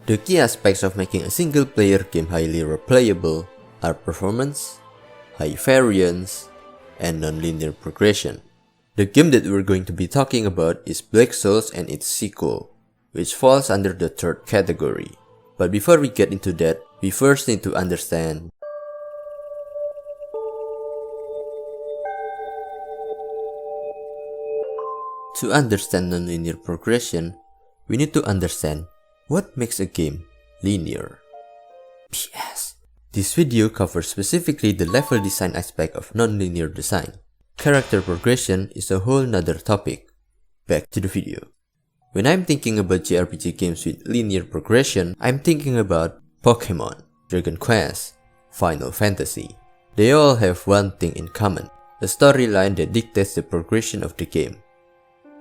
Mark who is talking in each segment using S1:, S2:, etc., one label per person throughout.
S1: The key aspects of making a single-player game highly replayable are performance, high variance, and nonlinear progression. The game that we're going to be talking about is Black Souls and its sequel, which falls under the third category. But before we get into that, we first need to understand nonlinear progression, we need to understand what makes a game linear. P.S. This video covers specifically the level design aspect of nonlinear design. Character progression is a whole nother topic. Back to the video. When I'm thinking about JRPG games with linear progression, I'm thinking about Pokemon, Dragon Quest, Final Fantasy. They all have one thing in common, a storyline that dictates the progression of the game.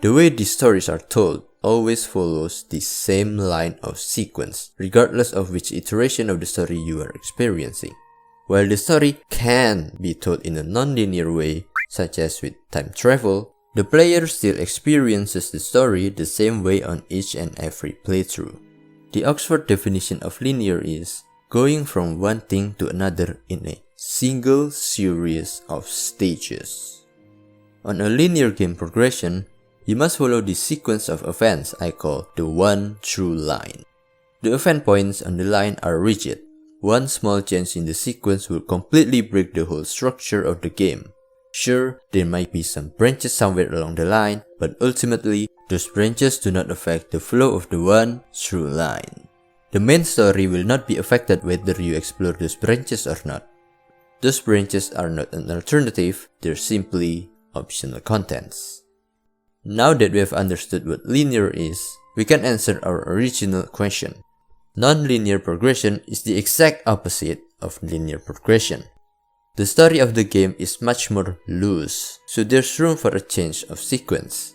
S1: The way these stories are told always follows the same line of sequence, regardless of which iteration of the story you are experiencing. While the story can be told in a non-linear way, such as with time travel, the player still experiences the story the same way on each and every playthrough. The Oxford definition of linear is going from one thing to another in a single series of stages. On a linear game progression, you must follow the sequence of events I call the one through line. The event points on the line are rigid. One small change in the sequence will completely break the whole structure of the game. Sure, there might be some branches somewhere along the line, but ultimately, those branches do not affect the flow of the one through line. The main story will not be affected whether you explore those branches or not. Those branches are not an alternative, they're simply optional contents. Now that we have understood what linear is, we can answer our original question. Non-linear progression is the exact opposite of linear progression. The story of the game is much more loose, so there's room for a change of sequence.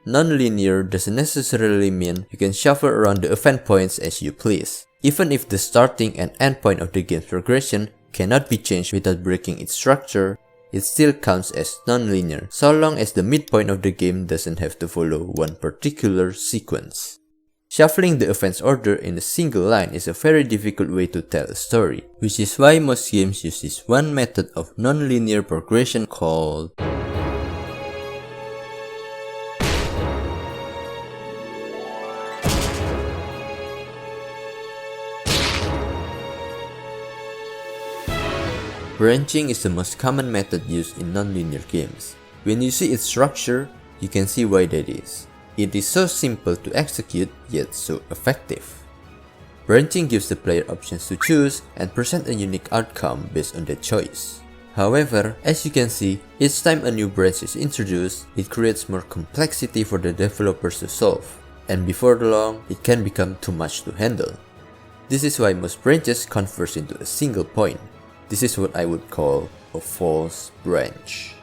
S1: Non-linear doesn't necessarily mean you can shuffle around the event points as you please. Even if the starting and end point of the game's progression cannot be changed without breaking its structure, it still counts as non-linear, so long as the midpoint of the game doesn't have to follow one particular sequence. Shuffling the events order in a single line is a very difficult way to tell a story, which is why most games use this one method of non-linear progression called branching. Is the most common method used in nonlinear games. When you see its structure, you can see why that is. It is so simple to execute, yet so effective. Branching gives the player options to choose and present a unique outcome based on that choice. However, as you can see, each time a new branch is introduced, it creates more complexity for the developers to solve, and before long, it can become too much to handle. This is why most branches converge into a single point. This is what I would call a false branch.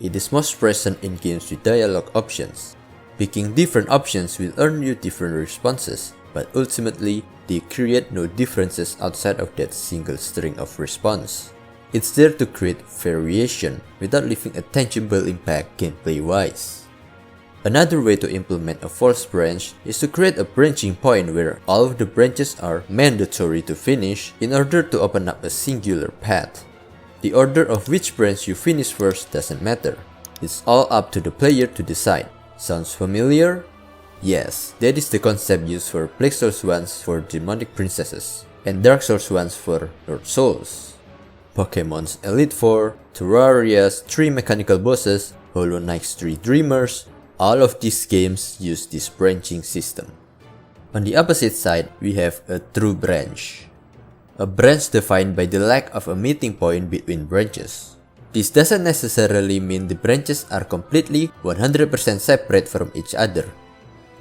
S1: It is most present in games with dialogue options. Picking different options will earn you different responses, but ultimately, they create no differences outside of that single string of response. It's there to create variation without leaving a tangible impact gameplay-wise. Another way to implement a false branch is to create a branching point where all of the branches are mandatory to finish in order to open up a singular path. The order of which branch you finish first doesn't matter. It's all up to the player to decide. Sounds familiar? Yes, that is the concept used for Black Souls 1 for Demonic Princesses and Dark Souls 1 for Lord Souls. Pokemon's Elite Four, Terraria's 3 mechanical bosses, Hollow Knight's 3 Dreamers, all of these games use this branching system. On the opposite side, we have a true branch. A branch defined by the lack of a meeting point between branches. This doesn't necessarily mean the branches are completely 100% separate from each other.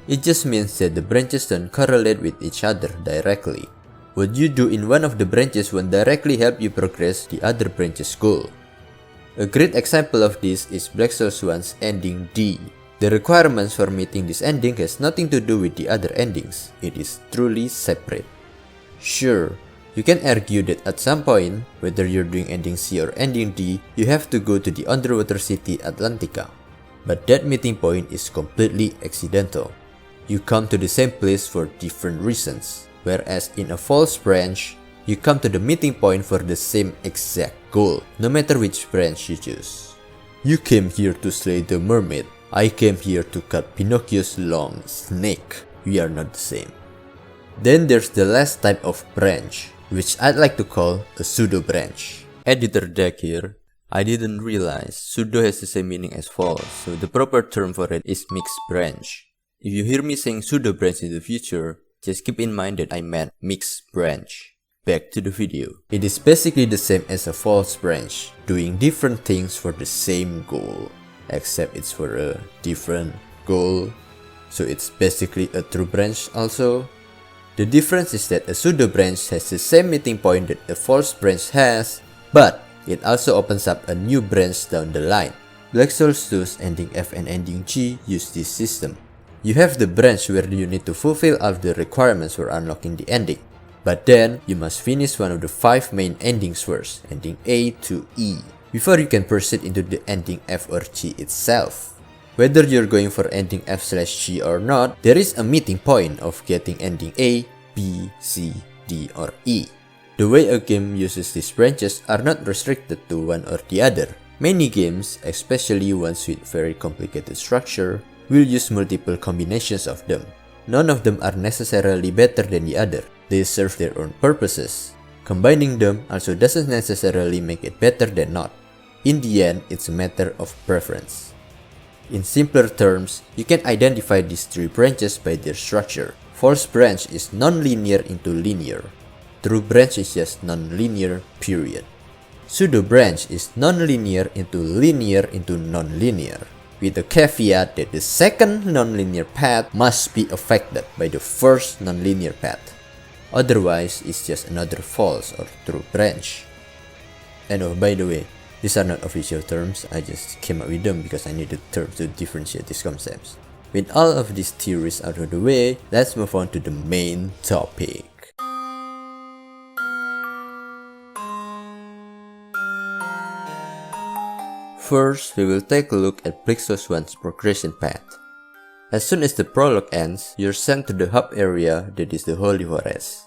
S1: It just means that the branches don't correlate with each other directly. What you do in one of the branches won't directly help you progress the other branch's goal. A great example of this is Black Souls 1's ending D. The requirements for meeting this ending has nothing to do with the other endings. It is truly separate. Sure, you can argue that at some point, whether you're doing ending C or ending D, you have to go to the underwater city Atlantica. But that meeting point is completely accidental. You come to the same place for different reasons. whereas in a false branch, you come to the meeting point for the same exact goal, no matter which branch you choose. You came here to slay the mermaid. I came here to cut Pinocchio's long snake. We are not the same. Then there's the last type of branch, which I'd like to call a pseudo branch. Editor deck here. I didn't realize pseudo has the same meaning as false, so the proper term for it is mixed branch. If you hear me saying pseudo branch in the future, just keep in mind that I meant mixed branch. Back to the video. It is basically the same as a false branch, doing different things for the same goal, except it's for a different goal. So it's basically a true branch also. The difference is that a pseudo branch has the same meeting point that a false branch has, but it also opens up a new branch down the line. Black Souls 2's ending F and ending G use this system. You have the branch where you need to fulfill all the requirements for unlocking the ending. But then, you must finish one of the 5 main endings first, ending A to E, before you can proceed into the ending F or G itself. Whether you're going for ending F/G or not, there is a meeting point of getting ending A, B, C, D, or E. The way a game uses these branches are not restricted to one or the other. Many games, especially ones with very complicated structure, will use multiple combinations of them. None of them are necessarily better than the other. They serve their own purposes. Combining them also doesn't necessarily make it better than not. In the end, it's a matter of preference. In simpler terms, you can identify these 3 branches by their structure. False branch is nonlinear into linear. True branch is just nonlinear, period. Pseudo branch is nonlinear into nonlinear, with the caveat that the second nonlinear path must be affected by the first nonlinear path. Otherwise, it's just another false or true branch. And oh, by the way, these are not official terms, I just came up with them because I needed terms to differentiate these concepts. With all of these theories out of the way, let's move on to the main topic. First, we will take a look at Black Souls 1's progression path. As soon as the prologue ends, you're sent to the hub area that is the Holy Forest.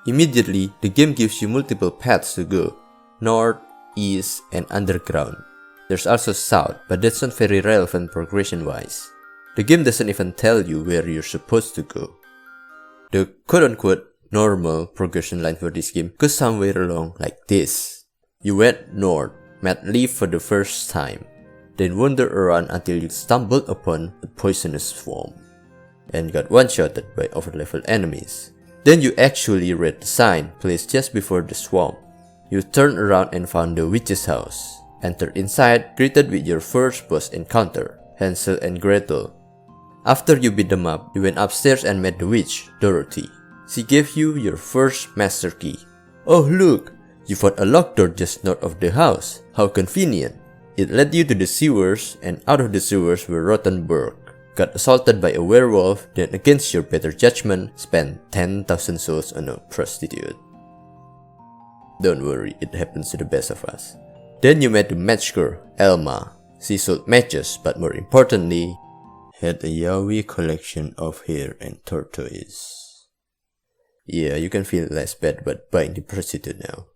S1: Immediately, the game gives you multiple paths to go: north, east, and underground. There's also south, but that's not very relevant progression-wise. The game doesn't even tell you where you're supposed to go. The quote-unquote normal progression line for this game goes somewhere along like this. You went north, met Leaf for the first time, then wander around until you stumbled upon a poisonous swamp, and got one-shotted by over-leveled enemies. Then you actually read the sign placed just before the swamp. You turned around and found the witch's house, entered inside, greeted with your first boss encounter, Hansel and Gretel. After you beat them up, you went upstairs and met the witch, Dorothy. She gave you your first master key. Oh look! You found a locked door just north of the house. How convenient. It led you to the sewers, and out of the sewers were Rottenburg. Got assaulted by a werewolf, then against your better judgment, spent 10,000 souls on a prostitute. Don't worry, it happens to the best of us. Then you met the match girl, Elma. She sold matches, but more importantly, had a yaoi collection of hair and tortoise. Yeah, you can feel less bad about buying the prostitute now.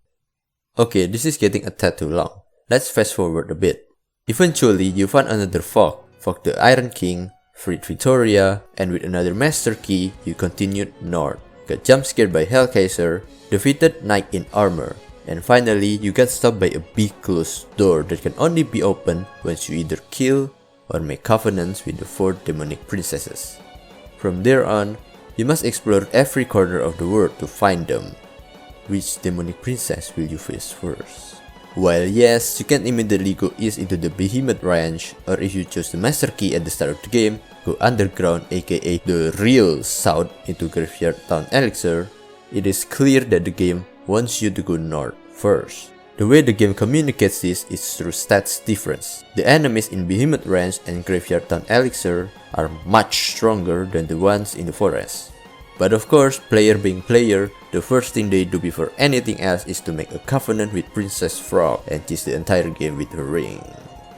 S1: Okay, this is getting a tad too long. Let's fast forward a bit. Eventually, you found another fog the Iron King, freed Victoria, and with another master key, you continued north, got jump scared by Hellkaiser, defeated Knight in armor, and finally, you got stopped by a big closed door that can only be opened once you either kill or make covenants with the 4 demonic princesses. From there on, you must explore every corner of the world to find them. Which demonic princess will you face first? While yes, you can immediately go east into the Behemoth Ranch, or if you choose the master key at the start of the game, go underground, aka the real south, into Graveyard Town Elixir. It is clear that the game wants you to go north first. The way the game communicates this is through stats difference. The enemies in Behemoth Ranch and Graveyard Town Elixir are much stronger than the ones in the forest. But of course, player being player, the first thing they do before anything else is to make a covenant with Princess Frog and tease the entire game with her ring.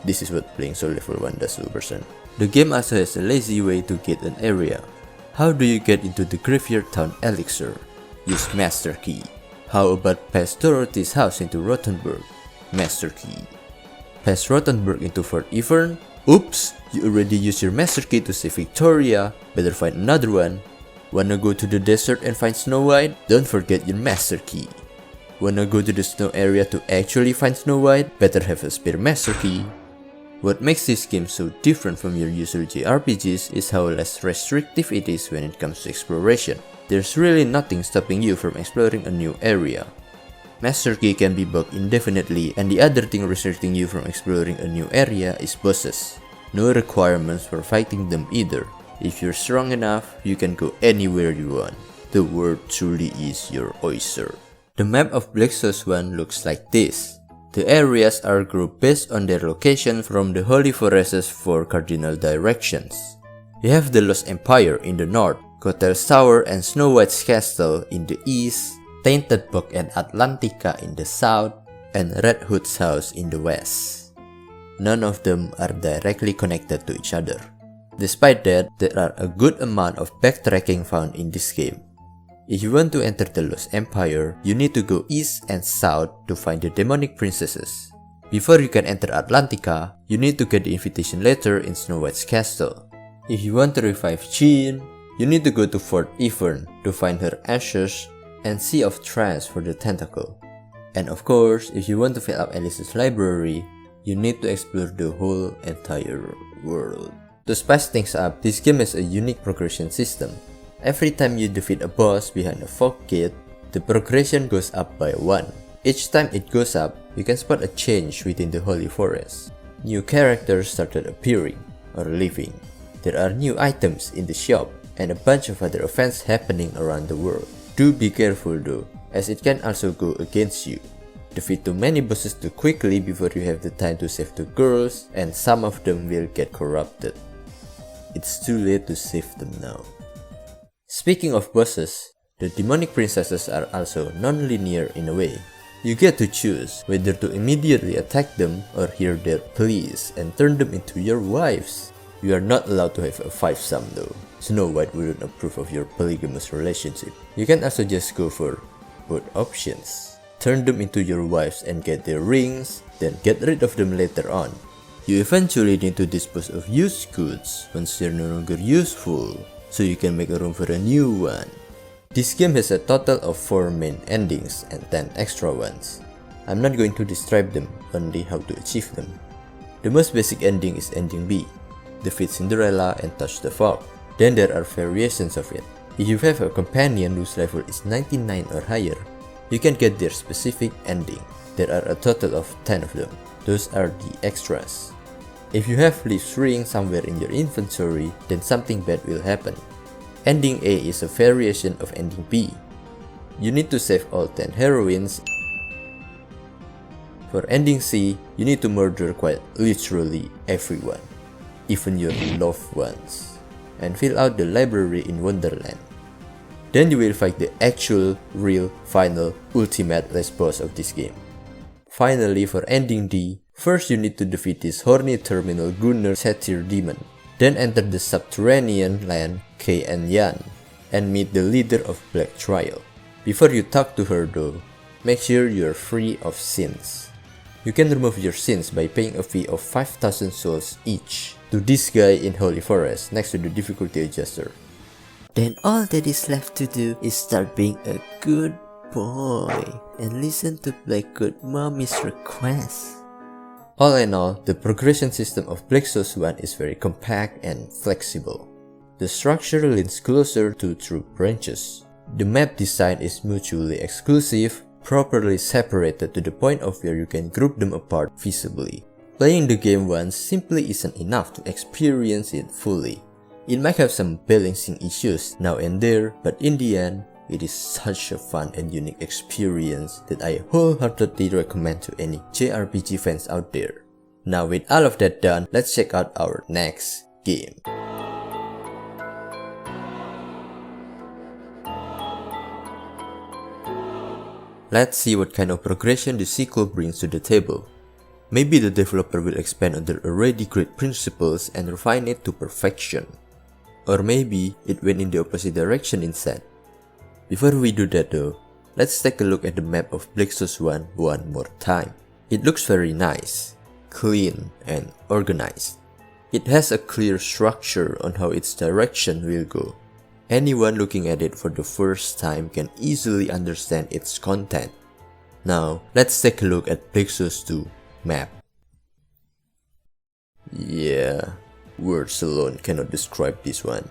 S1: This is what playing Soul Level 1 does to a person. The game also has a lazy way to get an area. How do you get into the Graveyard Town Elixir? Use Master Key. How about pass Dorothy's house into Rothenburg? Master Key. Pass Rothenburg into Fort Ivern? Oops, you already used your Master Key to save Victoria, better find another one. Wanna go to the desert and find Snow White? Don't forget your Master Key. Wanna go to the snow area to actually find Snow White? Better have a spare Master Key. What makes this game so different from your usual JRPGs is how less restrictive it is when it comes to exploration. There's really nothing stopping you from exploring a new area. Master Key can be bugged indefinitely, and the other thing restricting you from exploring a new area is bosses. No requirements for fighting them either. If you're strong enough, you can go anywhere you want. The world truly is your oyster. The map of Black Sauce 1 looks like this. The areas are grouped based on their location from the Holy Forest's 4 cardinal directions. You have the Lost Empire in the north, Kotel's Tower and Snow White's Castle in the east, Tainted Book and Atlantica in the south, and Red Hood's house in the west. None of them are directly connected to each other. Despite that, there are a good amount of backtracking found in this game. If you want to enter the Lost Empire, you need to go east and south to find the demonic princesses. Before you can enter Atlantica, you need to get the invitation letter in Snow White's castle. If you want to revive Jean, you need to go to Fort Ivern to find her ashes and Sea of Trance for the tentacle. And of course, if you want to fill up Alice's library, you need to explore the whole entire world. To spice things up, this game has a unique progression system. Every time you defeat a boss behind a fog gate, the progression goes up by 1. Each time it goes up, you can spot a change within the Holy Forest. New characters started appearing or leaving. There are new items in the shop and a bunch of other events happening around the world. Do be careful though, as it can also go against you. Defeat too many bosses too quickly before you have the time to save the girls, and some of them will get corrupted. It's too late to save them now. Speaking of bosses, the demonic princesses are also non-linear in a way. You get to choose whether to immediately attack them or hear their pleas and turn them into your wives. You are not allowed to have a five-some though. Snow White wouldn't approve of your polygamous relationship. You can also just go for both options. Turn them into your wives and get their rings, then get rid of them later on. You eventually need to dispose of used goods once they're no longer useful, so you can make room for a new one. This game has a total of 4 main endings and 10 extra ones. I'm not going to describe them, only how to achieve them. The most basic ending is ending B. Defeat Cinderella and touch the fog. Then there are variations of it. If you have a companion whose level is 99 or higher, you can get their specific ending. There are a total of 10 of them. Those are the extras. If you have Leaf's ring somewhere in your inventory, then something bad will happen. Ending A is a variation of ending B. You need to save all 10 heroines. For ending C, you need to murder quite literally everyone, even your loved ones, and fill out the library in Wonderland. Then you will fight the actual, real, final, ultimate last boss of this game. Finally, for ending D, first you need to defeat this horny terminal Gunnar Satyr demon. Then enter the subterranean land Kay and Yan, and meet the leader of Black Trial. Before you talk to her though, make sure you're free of sins. You can remove your sins by paying a fee of 5,000 souls each to this guy in Holy Forest next to the difficulty adjuster. Then all that is left to do is start being a good boy and listen to Blackwood Mommy's requests. All in all, the progression system of Black Sauce 1 is very compact and flexible. The structure leans closer to true branches. The map design is mutually exclusive, properly separated to the point of where you can group them apart visibly. Playing the game once simply isn't enough to experience it fully. It might have some balancing issues now and there, but in the end, it is such a fun and unique experience that I wholeheartedly recommend to any JRPG fans out there. Now with all of that done, let's check out our next game. Let's see what kind of progression the sequel brings to the table. Maybe the developer will expand on their already great principles and refine it to perfection. Or maybe it went in the opposite direction instead. Before we do that though, let's take a look at the map of Blixus one more time. It looks very nice, clean and organized. It has a clear structure on how its direction will go. Anyone looking at it for the first time can easily understand its content. Now, let's take a look at Blixus 2 map. Yeah, words alone cannot describe this one.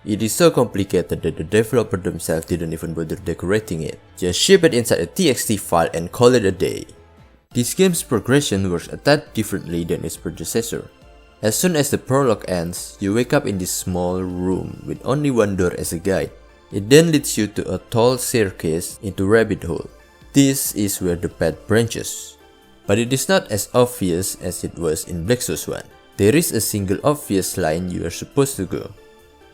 S1: It is so complicated that the developer themselves didn't even bother decorating it. Just ship it inside a TXT file and call it a day. This game's progression works a tad differently than its predecessor. As soon as the prologue ends, you wake up in this small room with only one door as a guide. It then leads you to a tall staircase into Rabbit Hole. This is where the path branches. But it is not as obvious as it was in Blixus 1. There is a single obvious line you are supposed to go.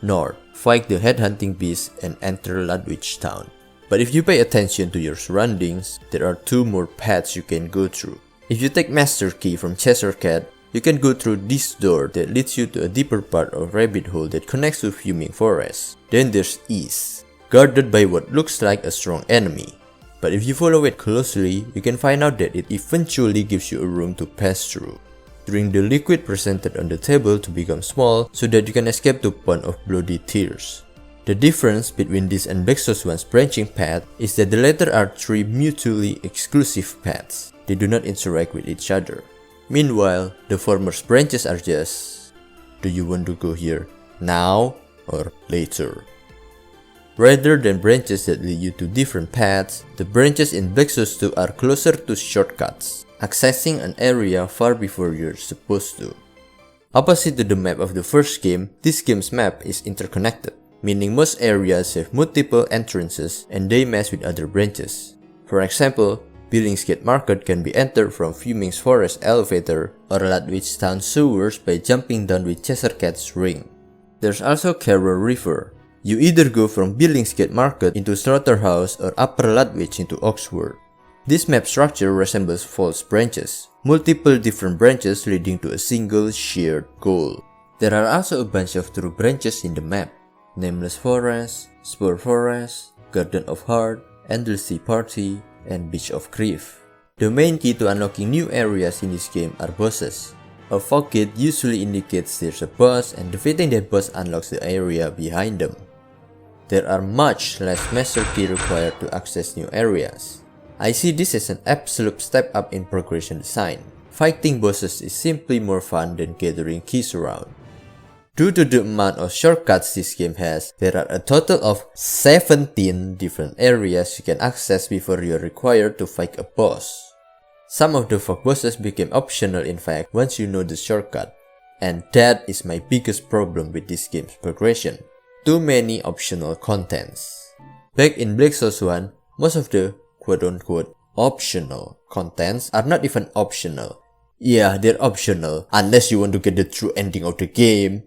S1: North, fight the headhunting beast and enter Ludwig town. But if you pay attention to your surroundings, there are two more paths you can go through. If you take Master Key from Cheshire Cat, you can go through this door that leads you to a deeper part of Rabbit Hole that connects to Fuming Forest. Then there's East, guarded by what looks like a strong enemy. But if you follow it closely, you can find out that it eventually gives you a room to pass through. Drink the liquid presented on the table to become small so that you can escape the Pond of Bloody Tears. The difference between this and Blixus 1's branching path is that the latter are three mutually exclusive paths. They do not interact with each other. Meanwhile, the former's branches are just, do you want to go here now or later? Rather than branches that lead you to different paths, the branches in Blixus 2 are closer to shortcuts, accessing an area far before you're supposed to. Opposite to the map of the first game, this game's map is interconnected, meaning most areas have multiple entrances and they mess with other branches. For example, Billingsgate Market can be entered from Fuming Forest elevator or Ludwig town sewers by jumping down with Cheshire Cat's ring. There's also Carroll River. You either go from Billingsgate Market into Slaughterhouse or Upper Ludwig into Oxford. This map structure resembles false branches, multiple different branches leading to a single shared goal. There are also a bunch of true branches in the map: Nameless Forest, Spore Forest, Garden of Heart, Endless Sea Party, and Beach of Grief. The main key to unlocking new areas in this game are bosses. A fog gate usually indicates there's a boss, and defeating that boss unlocks the area behind them. There are much less master key required to access new areas. I see this as an absolute step up in progression design. Fighting bosses is simply more fun than gathering keys around. Due to the amount of shortcuts this game has, there are a total of 17 different areas you can access before you are required to fight a boss. Some of the fog bosses became optional in fact once you know the shortcut, and that is my biggest problem with this game's progression. Too many optional contents. Back in Blixus 1, most of the quote-unquote optional contents are not even optional. Yeah, they're optional unless you want to get the true ending of the game.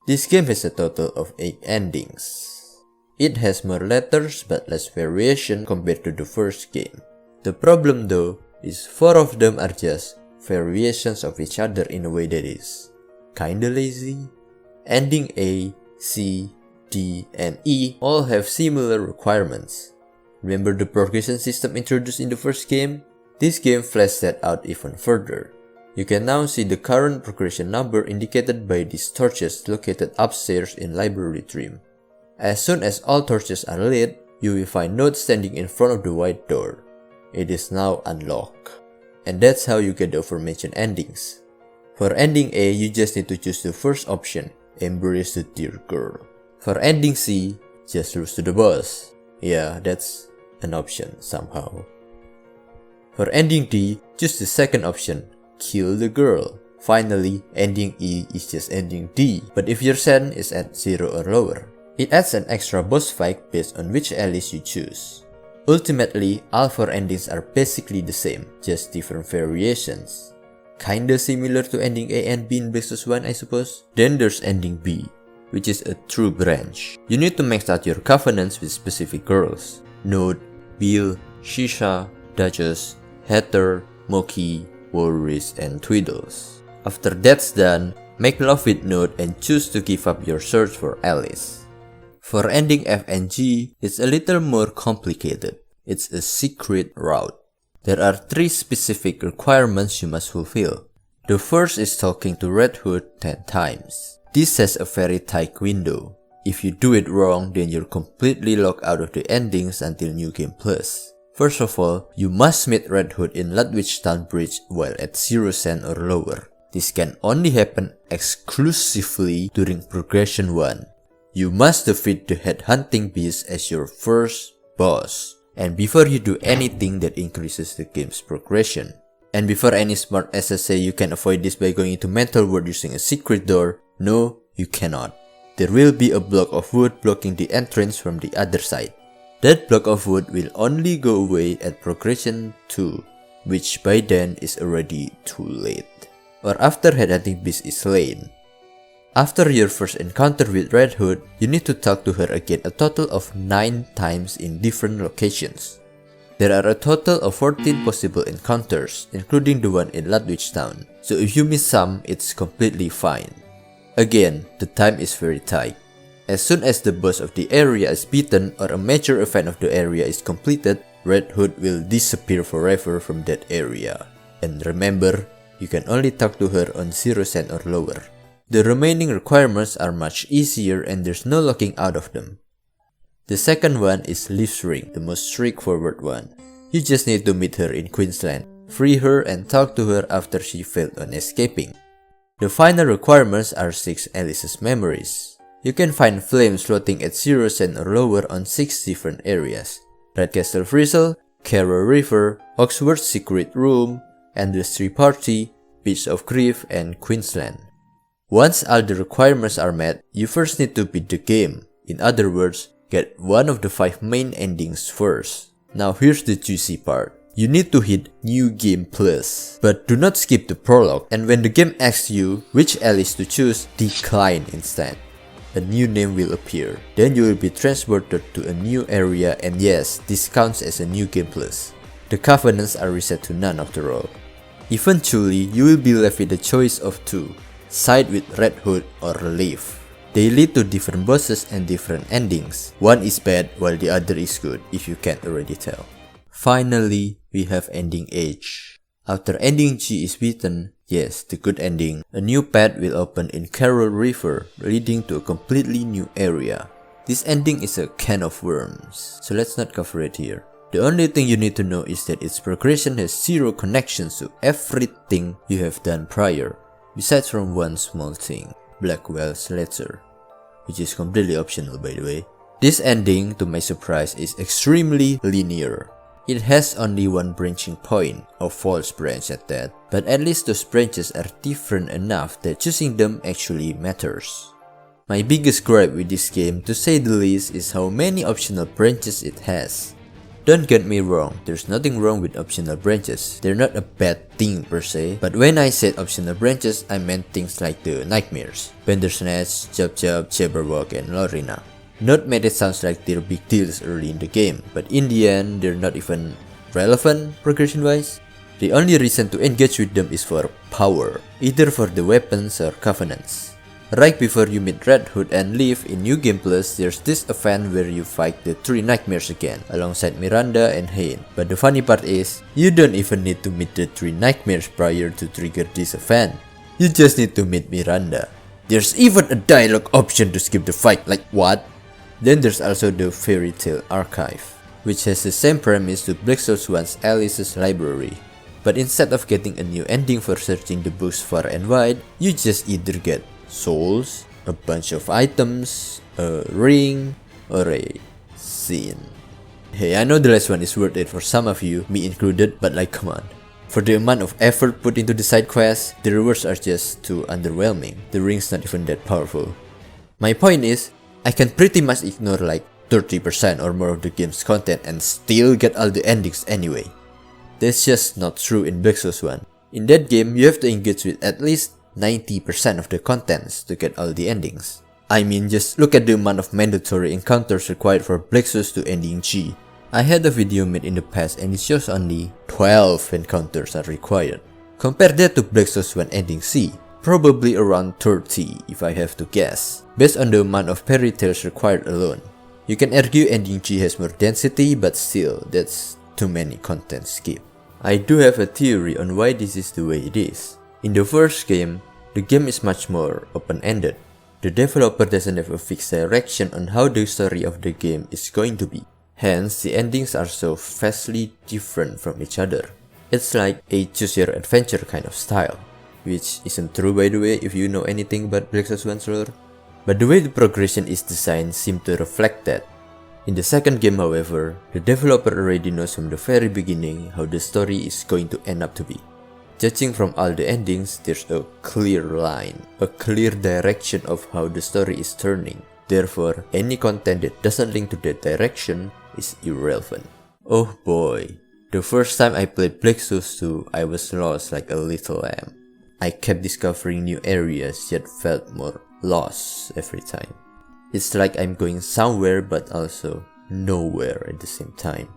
S1: This game has a total of 8 endings. It has more letters but less variation compared to the first game. The problem though is 4 of them are just variations of each other in a way that is kinda lazy. Ending A, C, D, and E all have similar requirements. Remember the progression system introduced in the first game? This game fleshed that out even further. You can now see the current progression number indicated by these torches located upstairs in Library Dream. As soon as all torches are lit, you will find notes standing in front of the white door. It is now unlocked. And that's how you get the aforementioned endings. For ending A, you just need to choose the first option, Embrace the Dear Girl. For ending C, just lose to the boss. Yeah, that's an option somehow. For ending D, choose the second option, Kill the Girl. Finally, ending E is just ending D, but if your sen is at 0 or lower. It adds an extra boss fight based on which allies you choose. Ultimately, all 4 endings are basically the same, just different variations. Kinda similar to ending A and B in Blixus 1, I suppose. Then there's ending B, which is a true branch. You need to max out your covenants with specific girls. Note, Bill, Shisha, Duchess, Heather, Moki, Walrus, and Tweedles. After that's done, make love with Note and choose to give up your search for Alice. For ending F and G, it's a little more complicated. It's a secret route. There are 3 specific requirements you must fulfill. The first is talking to Red Hood 10 times. This has a very tight window. If you do it wrong, then you're completely locked out of the endings until New Game Plus. First of all, you must meet Red Hood in Ludwig Town Bridge while at 0 cent or lower. This can only happen exclusively during Progression 1. You must defeat the Headhunting Beast as your first boss, and before you do anything that increases the game's progression. And before any smart SS say you can avoid this by going into Mental World using a secret door, no, you cannot. There will be a block of wood blocking the entrance from the other side. That block of wood will only go away at Progression 2, which by then is already too late, or after Headhunting Beast is slain. After your first encounter with Red Hood, you need to talk to her again a total of 9 times in different locations. There are a total of 14 possible encounters, including the one in Ludwig Town, so if you miss some, it's completely fine. Again, the time is very tight. As soon as the boss of the area is beaten or a major event of the area is completed, Red Hood will disappear forever from that area. And remember, you can only talk to her on 0 cent or lower. The remaining requirements are much easier and there's no locking out of them. The second one is Leaf's Ring, the most straightforward one. You just need to meet her in Queensland, free her and talk to her after she failed on escaping. The final requirements are 6 Alice's memories. You can find flames floating at 0 cent or lower on 6 different areas: Red Castle Frizzle, Carroll River, Oxford's Secret Room, Endless Tree Party, Beach of Grief, and Queensland. Once all the requirements are met, you first need to beat the game. In other words, get one of the 5 main endings first. Now here's the juicy part. You need to hit New Game Plus, but do not skip the prologue, and when the game asks you which Alice to choose, decline instead. A new name will appear. Then you will be transported to a new area, and yes, this counts as a New Game Plus. The covenants are reset to none after all. Eventually, you will be left with a choice of 2. Side with Red Hood or Leaf. They lead to different bosses and different endings. One is bad while the other is good, if you can't already tell. Finally, we have ending H. After ending G is beaten, yes, the good ending, a new path will open in Carroll River, leading to a completely new area. This ending is a can of worms, so let's not cover it here. The only thing you need to know is that its progression has 0 connections to everything you have done prior, besides from one small thing, Blackwell's Letter, which is completely optional by the way. This ending, to my surprise, is extremely linear. It has only one branching point, a false branch at that, but at least those branches are different enough that choosing them actually matters. My biggest gripe with this game, to say the least, is how many optional branches it has. Don't get me wrong, there's nothing wrong with optional branches, they're not a bad thing per se, but when I said optional branches, I meant things like the Nightmares, Bandersnatch, Jubjub, Jabberwock, and Lorena. Not made it sounds like they're big deals early in the game, but in the end, they're not even relevant progression-wise. The only reason to engage with them is for power, either for the weapons or covenants. Right before you meet Red Hood and Leaf in New Game Plus, there's this event where you fight the 3 Nightmares again, alongside Miranda and Hayne. But the funny part is, you don't even need to meet the 3 Nightmares prior to trigger this event. You just need to meet Miranda. There's even a dialogue option to skip the fight, like what? Then there's also the Fairy Tale Archive, which has the same premise to Black Souls 1's Alice's Library. But instead of getting a new ending for searching the books far and wide, you just either get souls, a bunch of items, a ring, or a scene. Hey, I know the last one is worth it for some of you, me included, but like come on. For the amount of effort put into the side quests, the rewards are just too underwhelming. The ring's not even that powerful. My point is, I can pretty much ignore like 30% or more of the game's content and still get all the endings anyway. That's just not true in Black Souls 1. In that game, you have to engage with at least 90% of the contents to get all the endings. I mean, just look at the amount of mandatory encounters required for Black Souls to ending G. I had a video made in the past and it shows only 12 encounters are required. Compare that to Black Souls 1 ending C, probably around 30 if I have to guess. Based on the amount of fairy tales required alone. You can argue ending G has more density, but still, that's too many content skip. I do have a theory on why this is the way it is. In the first game, the game is much more open-ended. The developer doesn't have a fixed direction on how the story of the game is going to be. Hence, the endings are so vastly different from each other. It's like a choose-your-adventure kind of style, which isn't true by the way if you know anything about Black Souls 1's lore. But the way the progression is designed seems to reflect that. In the second game, however, the developer already knows from the very beginning how the story is going to end up to be. Judging from all the endings, there's a clear line, a clear direction of how the story is turning. Therefore, any content that doesn't link to that direction is irrelevant. Oh boy, the first time I played Black Souls 2, I was lost like a little lamb. I kept discovering new areas yet felt more lost every time. It's like I'm going somewhere but also nowhere at the same time.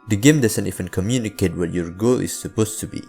S1: The game doesn't even communicate what your goal is supposed to be.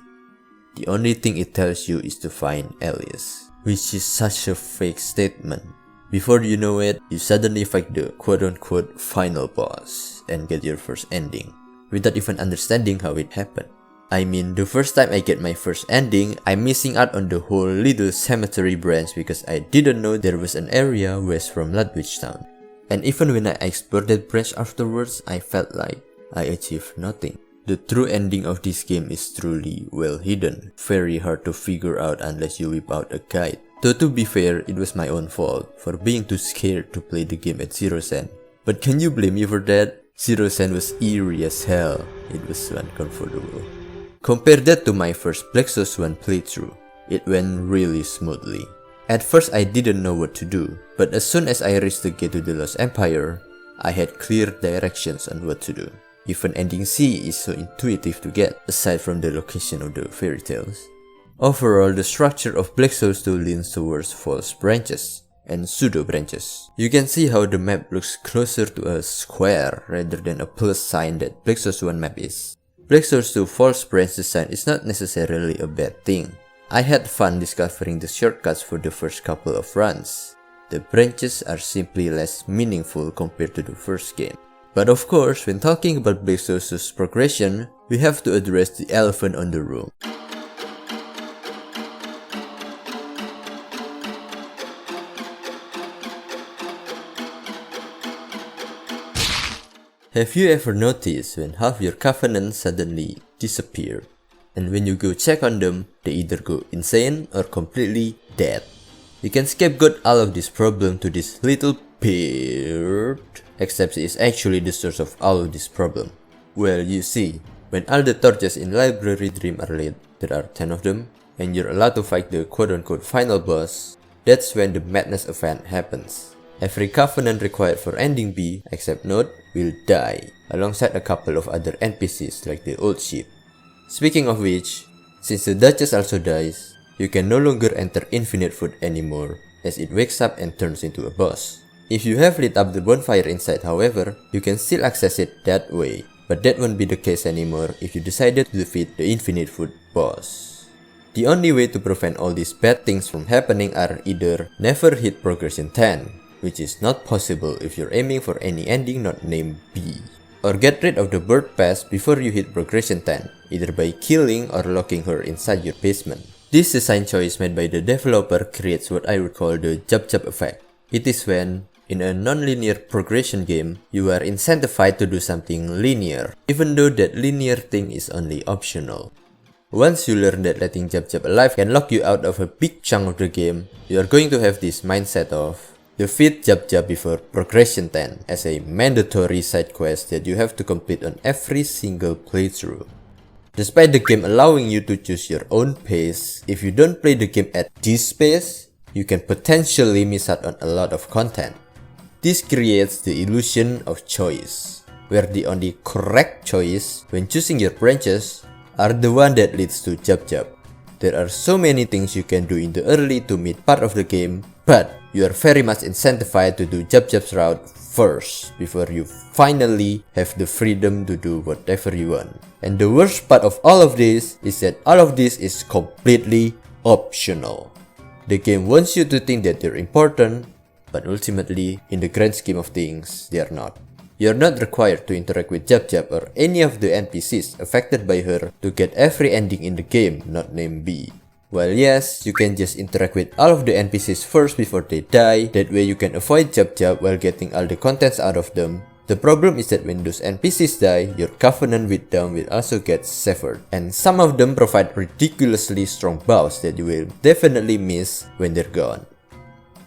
S1: The only thing it tells you is to find Alias, which is such a fake statement. Before you know it, you suddenly fight the quote-unquote final boss and get your first ending, without even understanding how it happened. I mean, the first time I get my first ending, I'm missing out on the whole little cemetery branch because I didn't know there was an area west from Ludwig Town. And even when I explored that branch afterwards, I felt like I achieved nothing. The true ending of this game is truly well hidden, very hard to figure out unless you whip out a guide. Though to be fair, it was my own fault for being too scared to play the game at 0%. But can you blame me for that? 0% was eerie as hell, it was uncomfortable. Compare that to my first Black Souls 1 playthrough, it went really smoothly. At first I didn't know what to do, but as soon as I reached the gate to the Lost Empire, I had clear directions on what to do. Even ending C is so intuitive to get, aside from the location of the fairy tales. Overall, the structure of Black Souls 2 leans towards false branches and pseudo branches. You can see how the map looks closer to a square rather than a plus sign that Black Souls 1 map is. Black Souls 2 false branch design is not necessarily a bad thing. I had fun discovering the shortcuts for the first couple of runs. The branches are simply less meaningful compared to the first game. But of course, when talking about Black Souls 2's progression, we have to address the elephant on the room. Have you ever noticed when half your covenants suddenly disappear? And when you go check on them, they either go insane or completely dead. You can scapegoat all of this problem to this little beard, except he is actually the source of all of this problem. Well, you see, when all the torches in Library Dream are lit, there are 10 of them, and you're allowed to fight the quote-unquote final boss, that's when the madness event happens. Every covenant required for ending B, except Node, will die, alongside a couple of other NPCs like the old ship. Speaking of which, since the Duchess also dies, you can no longer enter Infinite Food anymore, as it wakes up and turns into a boss. If you have lit up the bonfire inside, however, you can still access it that way, but that won't be the case anymore if you decided to defeat the Infinite Food boss. The only way to prevent all these bad things from happening are either never hit progression 10, which is not possible if you're aiming for any ending not named B, or get rid of the bird pass before you hit progression 10, either by killing or locking her inside your basement. This design choice made by the developer creates what I would call the Jubjub effect. It is when, in a non-linear progression game, you are incentivized to do something linear, even though that linear thing is only optional. Once you learn that letting Jubjub alive can lock you out of a big chunk of the game, you are going to have this mindset of defeat Jubjub before progression 10 as a mandatory side quest that you have to complete on every single playthrough. Despite the game allowing you to choose your own pace, if you don't play the game at this pace, you can potentially miss out on a lot of content. This creates the illusion of choice, where the only correct choice when choosing your branches are the one that leads to Jubjub. There are so many things you can do in the early to mid part of the game, but you are very much incentivized to do Jubjub's route first before you finally have the freedom to do whatever you want. And the worst part of all of this is that all of this is completely optional. The game wants you to think that they're important, but ultimately, in the grand scheme of things, they are not. You're not required to interact with Jubjub or any of the NPCs affected by her to get every ending in the game not named B. While yes, you can just interact with all of the NPCs first before they die, that way you can avoid Jubjub while getting all the contents out of them. The problem is that when those NPCs die, your covenant with them will also get severed, and some of them provide ridiculously strong buffs that you will definitely miss when they're gone.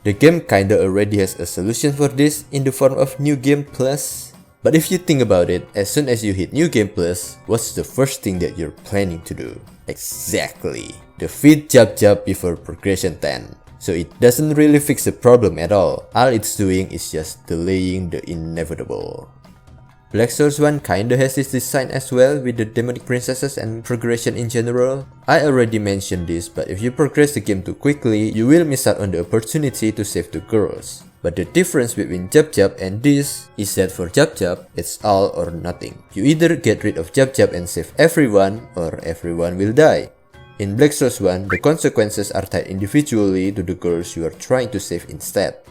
S1: The game kinda already has a solution for this in the form of New Game Plus. But if you think about it, as soon as you hit New Game Plus, what's the first thing that you're planning to do? Exactly! Defeat Jubjub before Progression 10. So it doesn't really fix the problem at all it's doing is just delaying the inevitable. Black Souls 1 kinda has this design as well with the demonic princesses and progression in general. I already mentioned this, but if you progress the game too quickly, you will miss out on the opportunity to save the girls. But the difference between Jubjub and this is that for Jubjub, it's all or nothing. You either get rid of Jubjub and save everyone, or everyone will die. In Black Souls 1, the consequences are tied individually to the girls you are trying to save instead.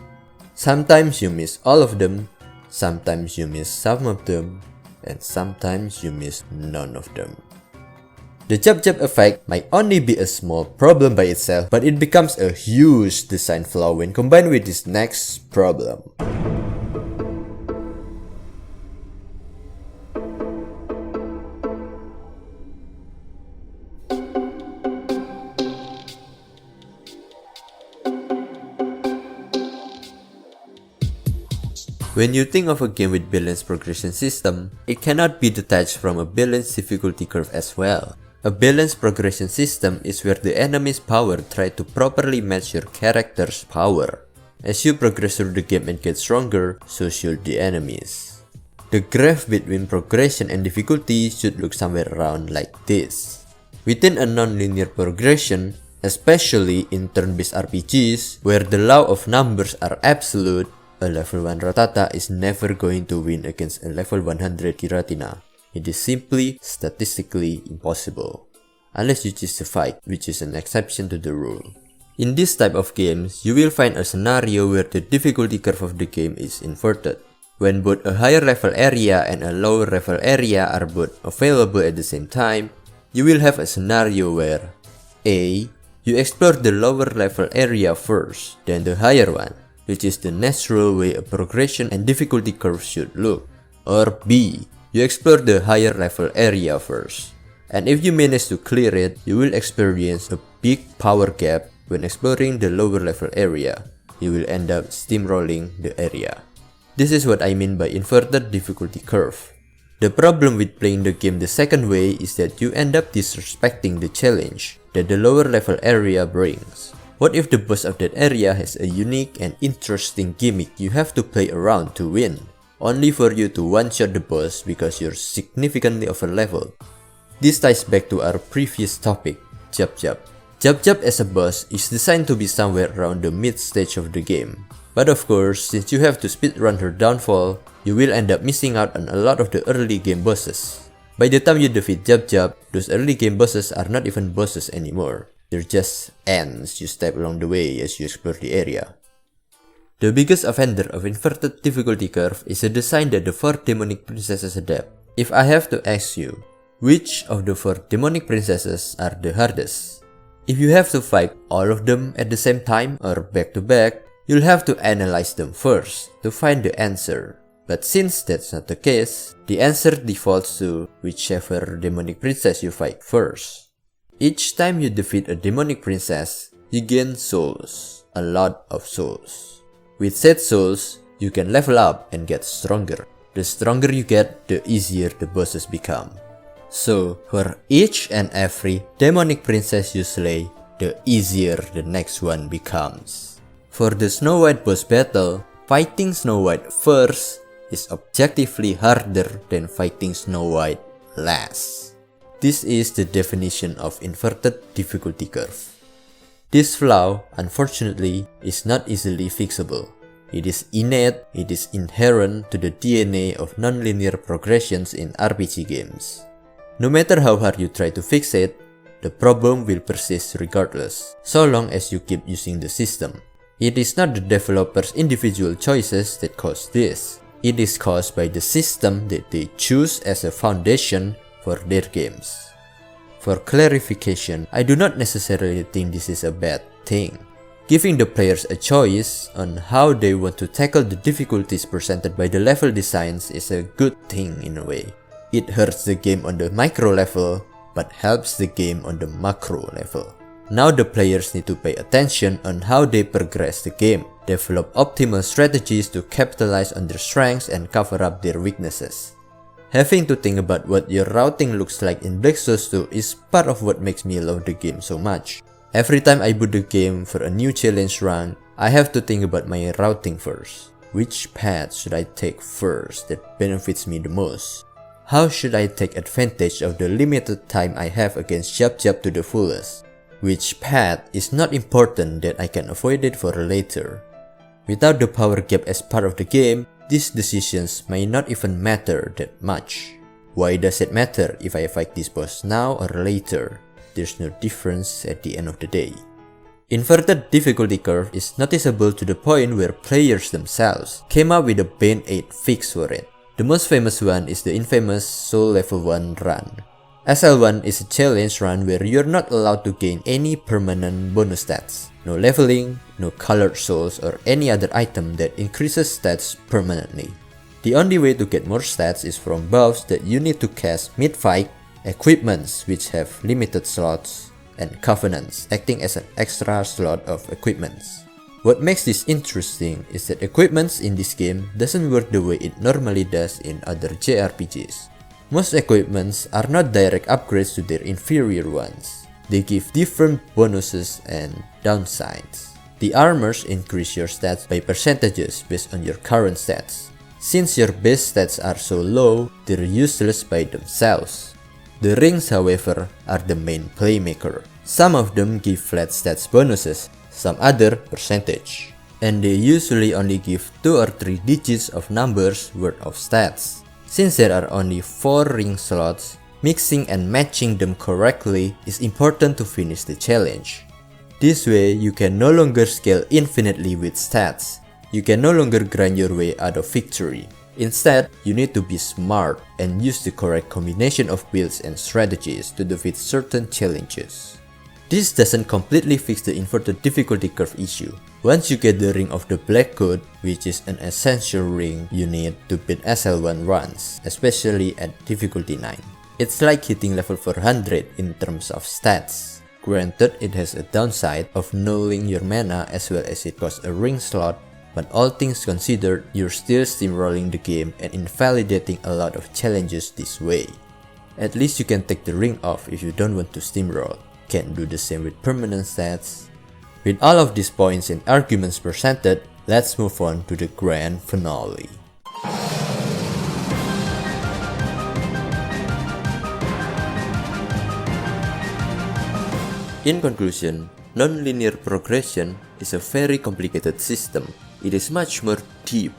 S1: Sometimes you miss all of them, sometimes you miss some of them, and sometimes you miss none of them. The Jubjub effect might only be a small problem by itself, but it becomes a huge design flaw when combined with this next problem. When you think of a game with balanced progression system, it cannot be detached from a balanced difficulty curve as well. A balanced progression system is where the enemy's power tries to properly match your character's power. As you progress through the game and get stronger, so should the enemies. The graph between progression and difficulty should look somewhere around like this. Within a non-linear progression, especially in turn-based RPGs, where the law of numbers are absolute, a level 1 Rattata is never going to win against a level 100 Giratina. It is simply statistically impossible. Unless you choose to fight, which is an exception to the rule. In this type of games, you will find a scenario where the difficulty curve of the game is inverted. When both a higher level area and a lower level area are both available at the same time, you will have a scenario where A. You explore the lower level area first, then the higher one, which is the natural way a progression and difficulty curve should look. Or B. You explore the higher level area first. And if you manage to clear it, you will experience a big power gap when exploring the lower level area. You will end up steamrolling the area. This is what I mean by inverted difficulty curve. The problem with playing the game the second way is that you end up disrespecting the challenge that the lower level area brings. What if the boss of that area has a unique and interesting gimmick you have to play around to win, only for you to one-shot the boss because you're significantly over-leveled? This ties back to our previous topic, Jubjub. Jubjub as a boss is designed to be somewhere around the mid-stage of the game. But of course, since you have to speedrun her downfall, you will end up missing out on a lot of the early game bosses. By the time you defeat Jubjub, those early game bosses are not even bosses anymore. They're just ants you step along the way as you explore the area. The biggest offender of inverted difficulty curve is a design that the 4 demonic princesses adapt. If I have to ask you, which of the 4 demonic princesses are the hardest? If you have to fight all of them at the same time or back to back, you'll have to analyze them first to find the answer. But since that's not the case, the answer defaults to whichever demonic princess you fight first. Each time you defeat a demonic princess, you gain souls, a lot of souls. With said souls, you can level up and get stronger. The stronger you get, the easier the bosses become. So, for each and every demonic princess you slay, the easier the next one becomes. For the Snow White boss battle, fighting Snow White first is objectively harder than fighting Snow White last. This is the definition of inverted difficulty curve. This flaw, unfortunately, is not easily fixable. It is innate, it is inherent to the DNA of nonlinear progressions in RPG games. No matter how hard you try to fix it, the problem will persist regardless, so long as you keep using the system. It is not the developers' individual choices that cause this. It is caused by the system that they choose as a foundation for their games. For clarification, I do not necessarily think this is a bad thing. Giving the players a choice on how they want to tackle the difficulties presented by the level designs is a good thing in a way. It hurts the game on the micro level, but helps the game on the macro level. Now the players need to pay attention on how they progress the game, develop optimal strategies to capitalize on their strengths and cover up their weaknesses. Having to think about what your routing looks like in Black Souls 2 is part of what makes me love the game so much. Every time I boot the game for a new challenge run, I have to think about my routing first. Which path should I take first that benefits me the most? How should I take advantage of the limited time I have against Jubjub to the fullest? Which path is not important that I can avoid it for later? Without the power gap as part of the game, these decisions may not even matter that much. Why does it matter if I fight this boss now or later? There's no difference at the end of the day. Inverted difficulty curve is noticeable to the point where players themselves came up with a Band-Aid fix for it. The most famous one is the infamous Soul Level 1 run. SL1 is a challenge run where you're not allowed to gain any permanent bonus stats. No leveling, no colored souls or any other item that increases stats permanently. The only way to get more stats is from buffs that you need to cast mid-fight, equipments which have limited slots, and covenants acting as an extra slot of equipments. What makes this interesting is that equipments in this game doesn't work the way it normally does in other JRPGs. Most equipments are not direct upgrades to their inferior ones. They give different bonuses and downsides. The armors increase your stats by percentages based on your current stats. Since your base stats are so low, they're useless by themselves. The rings, however, are the main playmaker. Some of them give flat stats bonuses, some other percentage. And they usually only give 2 or 3 digits of numbers worth of stats. Since there are only 4 ring slots, mixing and matching them correctly is important to finish the challenge. This way, you can no longer scale infinitely with stats. You can no longer grind your way out of victory. Instead, you need to be smart and use the correct combination of builds and strategies to defeat certain challenges. This doesn't completely fix the inverted difficulty curve issue. Once you get the Ring of the Black Code, which is an essential ring you need to beat SL1 runs, especially at difficulty 9. It's like hitting level 400 in terms of stats. Granted, it has a downside of nulling your mana as well as it costs a ring slot, but all things considered, you're still steamrolling the game and invalidating a lot of challenges this way. At least you can take the ring off if you don't want to steamroll. Can't do the same with permanent stats. With all of these points and arguments presented, let's move on to the grand finale. In conclusion, nonlinear progression is a very complicated system. It is much more deep,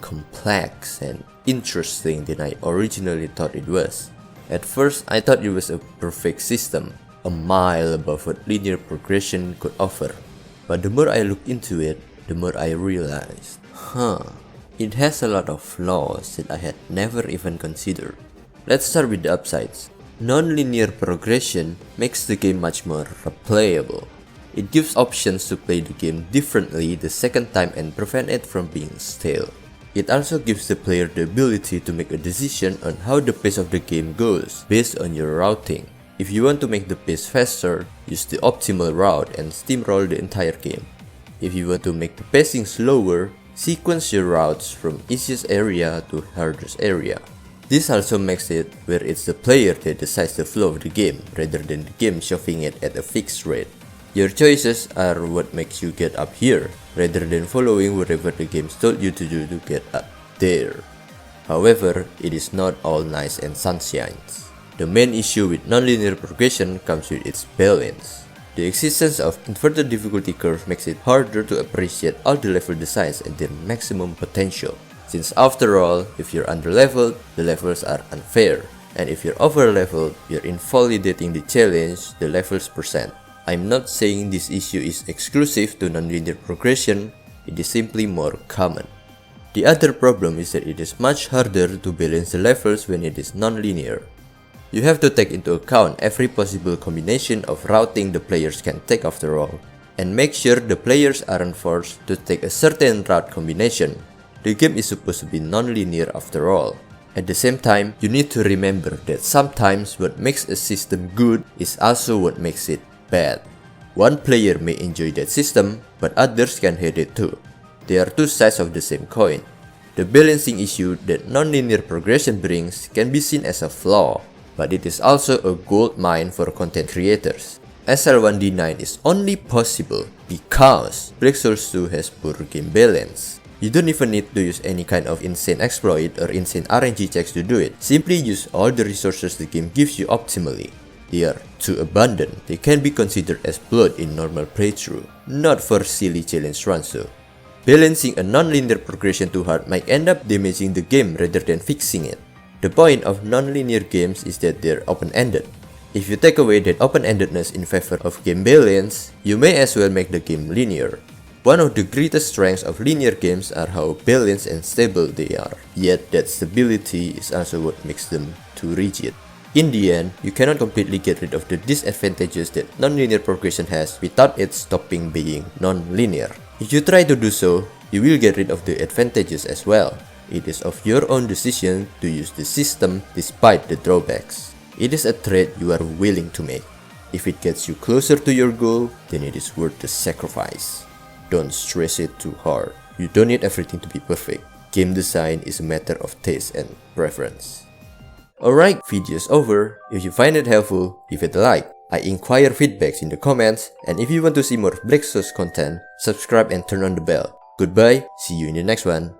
S1: complex, and interesting than I originally thought it was. At first, I thought it was a perfect system, a mile above what linear progression could offer. But the more I looked into it, the more I realized, it has a lot of flaws that I had never even considered. Let's start with the upsides. Non-linear progression makes the game much more replayable. It gives options to play the game differently the second time and prevent it from being stale. It also gives the player the ability to make a decision on how the pace of the game goes based on your routing. If you want to make the pace faster, use the optimal route and steamroll the entire game. If you want to make the pacing slower, sequence your routes from easiest area to hardest area. This also makes it where it's the player that decides the flow of the game rather than the game shoving it at a fixed rate. Your choices are what makes you get up here rather than following whatever the game told you to do to get up there. However, it is not all nice and sunshines. The main issue with nonlinear progression comes with its balance. The existence of inverted difficulty curve makes it harder to appreciate all the level designs at their maximum potential. Since after all, if you're underleveled, the levels are unfair, and if you're overleveled, you're invalidating the challenge the levels present. I'm not saying this issue is exclusive to nonlinear progression, it is simply more common. The other problem is that it is much harder to balance the levels when it is nonlinear. You have to take into account every possible combination of routing the players can take after all, and make sure the players aren't forced to take a certain route combination. The game is supposed to be nonlinear after all. At the same time, you need to remember that sometimes what makes a system good is also what makes it bad. One player may enjoy that system, but others can hate it too. They are two sides of the same coin. The balancing issue that nonlinear progression brings can be seen as a flaw, but it is also a gold mine for content creators. SL1D9 is only possible because Dark Souls 2 has poor game balance. You don't even need to use any kind of insane exploit or insane RNG checks to do it. Simply use all the resources the game gives you optimally. They are too abundant, they can be considered as blood in normal playthrough, not for silly challenge runs though. Balancing a non-linear progression too hard might end up damaging the game rather than fixing it. The point of non-linear games is that they're open-ended. If you take away that open-endedness in favor of game balance, you may as well make the game linear. One of the greatest strengths of linear games are how balanced and stable they are, yet that stability is also what makes them too rigid. In the end, you cannot completely get rid of the disadvantages that non-linear progression has without it stopping being non-linear. If you try to do so, you will get rid of the advantages as well. It is of your own decision to use the system despite the drawbacks. It is a trade you are willing to make. If it gets you closer to your goal, then it is worth the sacrifice. Don't stress it too hard. You don't need everything to be perfect. Game design is a matter of taste and preference. Alright, video is over. If you find it helpful, give it a like. I inquire feedbacks in the comments, and if you want to see more Dark Souls content, subscribe and turn on the bell. Goodbye, see you in the next one.